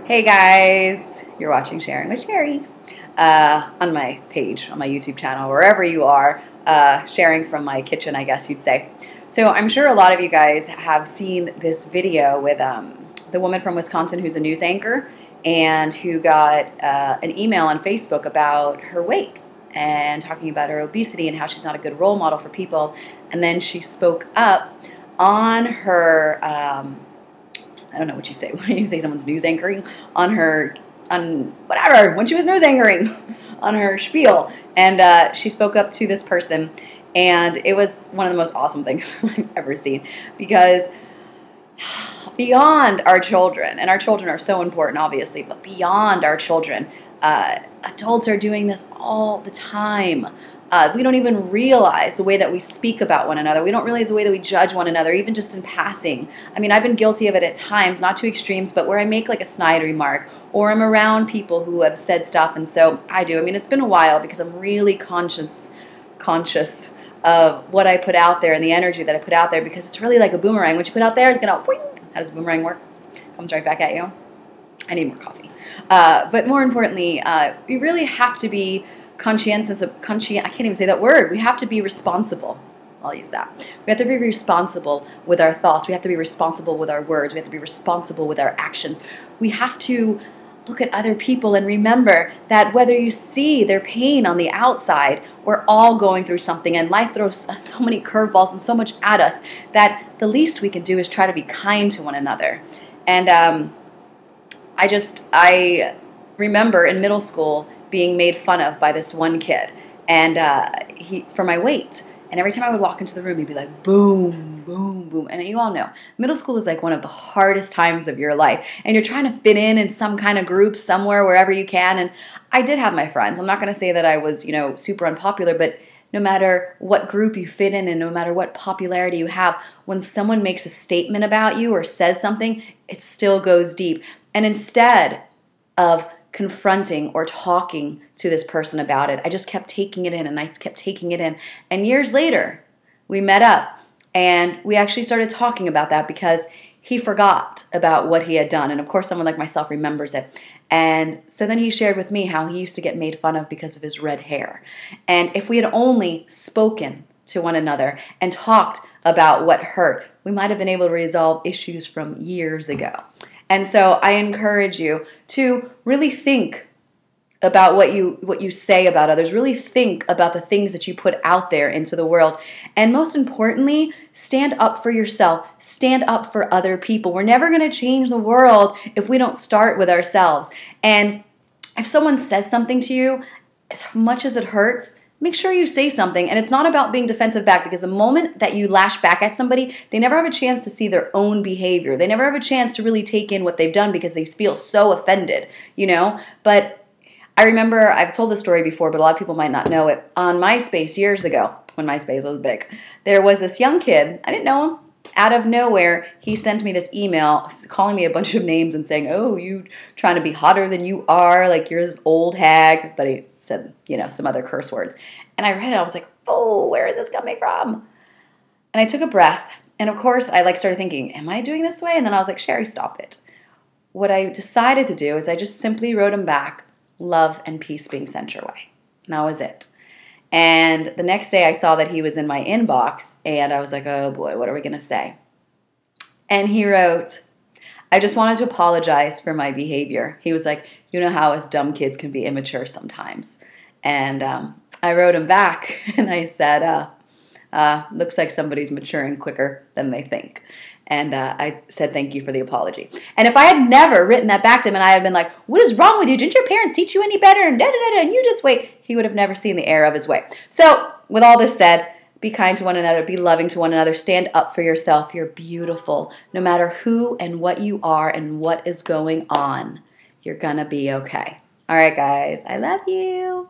Hey guys, you're watching Sharing with Sherry on my page, on my YouTube channel, wherever you are, sharing from my kitchen, I guess you'd say. So I'm sure a lot of you guys have seen this video with the woman from Wisconsin who's a news anchor and who got an email on Facebook about her weight and talking about her obesity and how she's not a good role model for people. And then she spoke up on her I don't know what you say when you say someone's news anchoring, on whatever, when she was news anchoring, on her spiel. And she spoke up to this person, and it was one of the most awesome things I've ever seen, because beyond our children, and our children are so important, obviously, but beyond our children, adults are doing this all the time. We don't even realize the way that we speak about one another. We don't realize the way that we judge one another, even just in passing. I mean, I've been guilty of it at times, not to extremes, but where I make like a snide remark, or I'm around people who have said stuff, and so I do. I mean, it's been a while because I'm really conscious of what I put out there and the energy that I put out there, because it's really like a boomerang. What you put out there is gonna, how does a boomerang work? Comes right back at you. I need more coffee. But more importantly, we really have to be conscientious. I can't even say that word. We have to be responsible. I'll use that. We have to be responsible with our thoughts. We have to be responsible with our words. We have to be responsible with our actions. We have to look at other people and remember that whether you see their pain on the outside, we're all going through something, and life throws us so many curveballs and so much at us that the least we can do is try to be kind to one another. And I remember in middle school being made fun of by this one kid, and for my weight. And every time I would walk into the room, he'd be like, boom, boom, boom. And you all know, middle school is like one of the hardest times of your life. And you're trying to fit in some kind of group somewhere, wherever you can. And I did have my friends. I'm not going to say that I was, super unpopular, but no matter what group you fit in and no matter what popularity you have, when someone makes a statement about you or says something, it still goes deep. And instead of confronting or talking to this person about it, I just kept taking it in, and I kept taking it in. And years later, we met up, and we actually started talking about that because he forgot about what he had done. And of course, someone like myself remembers it. And so then he shared with me how he used to get made fun of because of his red hair. And if we had only spoken to one another and talked about what hurt, we might have been able to resolve issues from years ago. And so I encourage you to really think about what you say about others. Really think about the things that you put out there into the world. And most importantly, stand up for yourself. Stand up for other people. We're never going to change the world if we don't start with ourselves. And if someone says something to you, as much as it hurts, make sure you say something. And it's not about being defensive back, because the moment that you lash back at somebody, they never have a chance to see their own behavior. They never have a chance to really take in what they've done because they feel so offended, But I remember, I've told this story before, but a lot of people might not know it. On MySpace years ago, when MySpace was big, there was this young kid, I didn't know him. Out of nowhere, he sent me this email calling me a bunch of names and saying, oh, you trying to be hotter than you are, like you're this old hag. But he said, some other curse words. And I read it, I was like, oh, where is this coming from? And I took a breath. And of course, I started thinking, am I doing this way? And then I was like, Sherry, stop it. What I decided to do is I just simply wrote him back, love and peace being sent your way. And that was it. And the next day I saw that he was in my inbox, and I was like, oh boy, what are we going to say? And he wrote, I just wanted to apologize for my behavior. He was like, you know how us dumb kids can be immature sometimes. And I wrote him back, and I said, looks like somebody's maturing quicker than they think. And I said, thank you for the apology. And if I had never written that back to him, and I had been like, what is wrong with you? Didn't your parents teach you any better? And da-da-da-da, and you just wait. He would have never seen the error of his way. So with all this said, be kind to one another. Be loving to one another. Stand up for yourself. You're beautiful. No matter who and what you are and what is going on, you're going to be okay. All right, guys. I love you.